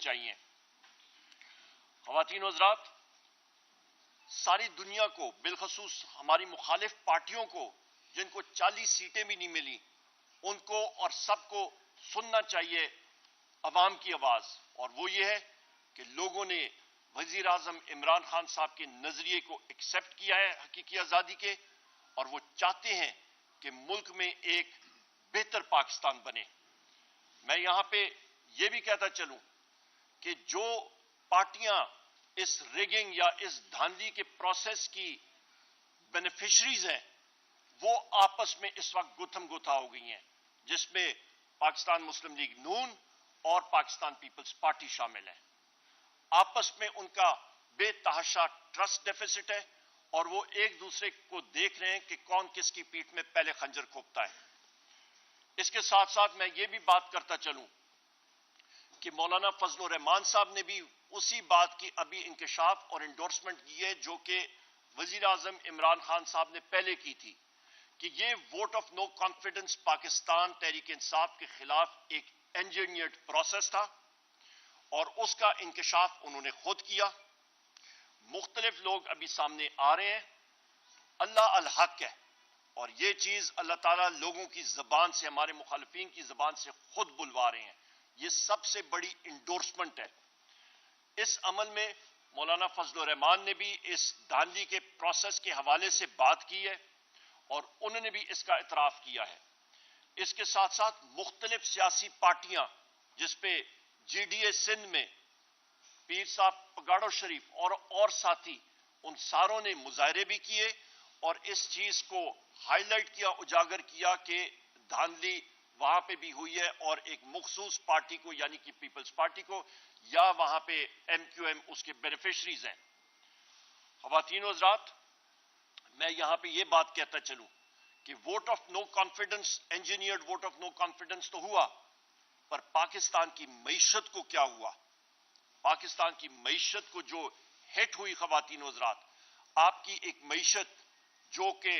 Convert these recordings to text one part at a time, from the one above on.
چاہیے۔ خواتین و حضرات، ساری دنیا کو، بالخصوص ہماری مخالف پارٹیوں کو جن کو 40 سیٹیں بھی نہیں ملی، ان کو اور سب کو سننا چاہیے عوام کی آواز، اور وہ یہ ہے کہ لوگوں نے وزیر اعظم عمران خان صاحب کے نظریے کو ایکسپٹ کیا ہے حقیقی آزادی کے، اور وہ چاہتے ہیں کہ ملک میں ایک بہتر پاکستان بنے۔ میں یہاں پہ یہ بھی کہتا چلوں کہ جو پارٹیاں اس ریگنگ یا اس دھاندلی کے پروسیس کی بینیفیشریز ہیں، وہ آپس میں اس وقت گتھم گتھا ہو گئی ہیں، جس میں پاکستان مسلم لیگ نون اور پاکستان پیپلز پارٹی شامل ہیں۔ آپس میں ان کا بے تحاشا ٹرسٹ ڈیفیسٹ ہے، اور وہ ایک دوسرے کو دیکھ رہے ہیں کہ کون کس کی پیٹھ میں پہلے خنجر کھوپتا ہے۔ اس کے ساتھ ساتھ میں یہ بھی بات کرتا چلوں کہ مولانا فضل الرحمان صاحب نے بھی اسی بات کی ابھی انکشاف اور انڈورسمنٹ کی ہے جو کہ وزیر اعظم عمران خان صاحب نے پہلے کی تھی، کہ یہ vote of no confidence Pakistan Tehreek Insaf کے خلاف ایک انجینئرڈ پروسیس تھا، اور اس کا انکشاف انہوں نے خود کیا۔ مختلف لوگ ابھی سامنے آ رہے ہیں، اللہ الحق ہے، اور یہ چیز اللہ تعالیٰ لوگوں کی زبان سے، ہمارے مخالفین کی زبان سے خود بلوا رہے ہیں۔ یہ سب سے بڑی انڈورسمنٹ ہے۔ اس عمل میں مولانا فضل الرحمان نے بھی اس دھاندلی کے پروسیس کے حوالے سے بات کی ہے، اور انہوں نے بھی اس کا اعتراف کیا ہے۔ اس کے ساتھ ساتھ مختلف سیاسی پارٹیاں، جس پہ جی ڈی اے سندھ میں پیر صاحب پگاڑو شریف اور ساتھی، ان ساروں نے مظاہرے بھی کیے اور اس چیز کو ہائی لائٹ کیا، اجاگر کیا کہ دھاندلی وہاں پہ بھی ہوئی ہے، اور ایک مخصوص پارٹی کو یعنی کہ پیپلز پارٹی کو، یا وہاں پہ ایم کیو ایم اس کے بینیفیشریز ہیں۔ خواتین و حضرات، میں یہاں پہ یہ بات کہتا چلوں کہ vote of no confidence, engineered vote of no confidence تو ہوا، پر پاکستان کی معیشت کو کیا ہوا؟ پاکستان کی معیشت کو جو ہٹ ہوئی، خواتین و حضرات، آپ کی ایک معیشت جو کہ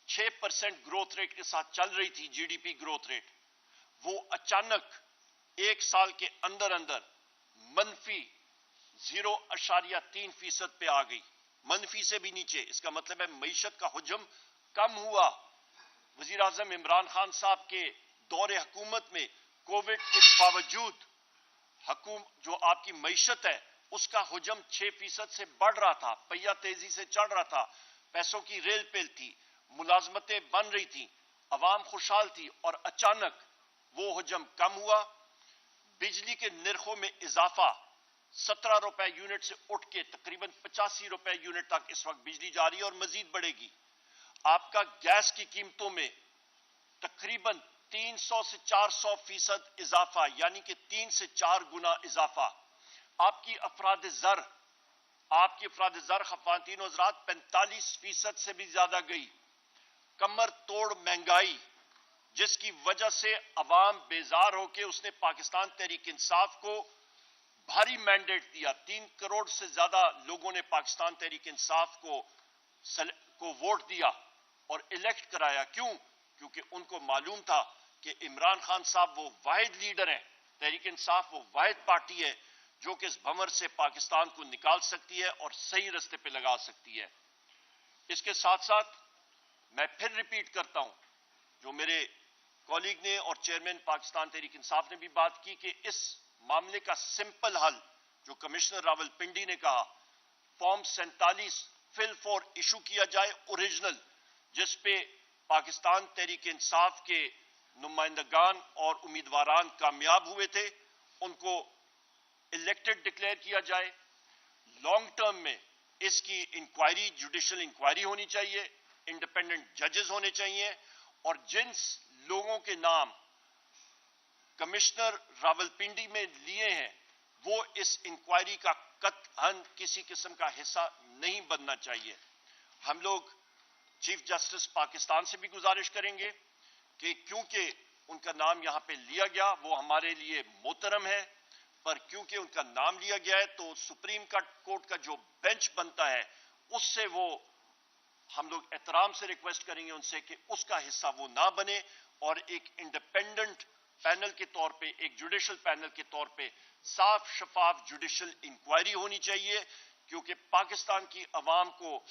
6% گروتھ ریٹ کے ساتھ چل رہی تھی، G D P growth rate, وہ اچانک ایک سال کے اندر اندر منفی 0.3% پہ آ گئی، منفی سے بھی نیچے۔ اس کا مطلب ہے معیشت کا حجم کم ہوا۔ وزیر اعظم عمران خان صاحب کے دور حکومت میں کووڈ کے باوجود جو آپ کی معیشت ہے اس کا حجم 6% سے بڑھ رہا تھا، پہیہ تیزی سے چڑھ رہا تھا، پیسوں کی ریل پیل تھی، ملازمتیں بن رہی تھیں، عوام خوشحال تھی، اور اچانک وہ حجم کم ہوا۔ بجلی کے نرخوں میں اضافہ 17 روپے یونٹ سے اٹھ کے تقریباً 85 روپے یونٹ تک اس وقت بجلی جاری ہے، اور مزید بڑھے گی۔ آپ کا گیس کی قیمتوں میں تقریباً 300 سے 400% اضافہ، یعنی کہ 3 سے 4 گنا اضافہ۔ آپ کی افراد زر خواتین و حضرات 45% سے بھی زیادہ گئی۔ کمر توڑ مہنگائی، جس کی وجہ سے عوام بیزار ہو کے اس نے پاکستان تحریک انصاف کو بھاری مینڈیٹ دیا۔ 3 کروڑ سے زیادہ لوگوں نے پاکستان تحریک انصاف کو ووٹ دیا اور الیکٹ کرایا۔ کیوں؟ کیونکہ ان کو معلوم تھا کہ عمران خان صاحب وہ واحد لیڈر ہیں، تحریک انصاف وہ واحد پارٹی ہے جو کہ اس بھنور سے پاکستان کو نکال سکتی ہے اور صحیح رستے پہ لگا سکتی ہے۔ اس کے ساتھ ساتھ میں پھر ریپیٹ کرتا ہوں، جو میرے کولیگ نے اور چیئرمین پاکستان تحریک انصاف نے بھی بات کی، کہ اس معاملے کا سمپل حل جو کمشنر راول پنڈی نے کہا، فارم 47 فل 4 ایشو کیا جائے اوریجنل، جس پہ پاکستان تحریک انصاف کے نمائندگان اور امیدواران کامیاب ہوئے تھے، ان کو الیکٹڈ ڈکلیئر کیا جائے۔ لانگ ٹرم میں اس کی انکوائری، جوڈیشل انکوائری ہونی چاہیے، انڈیپینڈنٹ ججز ہونے چاہیے، اور جن لوگوں کے نام کمشنر راول پنڈی میں لیے ہیں وہ اس انکوائری کا قطعاً کسی قسم کا حصہ نہیں بننا چاہیے۔ ہم لوگ چیف جسٹس پاکستان سے بھی گزارش کریں گے کہ کیونکہ ان کا نام یہاں پہ لیا گیا، وہ ہمارے لیے محترم ہے، پر کیونکہ ان کا نام لیا گیا ہے تو سپریم کورٹ کا جو بینچ بنتا ہے اس سے وہ ہم لوگ احترام سے ریکویسٹ کریں گے ان سے کہ اس کا حصہ وہ نہ بنے، اور ایک انڈیپینڈنٹ پینل کے طور پہ، ایک جوڈیشل پینل کے طور پہ صاف شفاف جوڈیشل انکوائری ہونی چاہیے، کیونکہ پاکستان کی عوام کو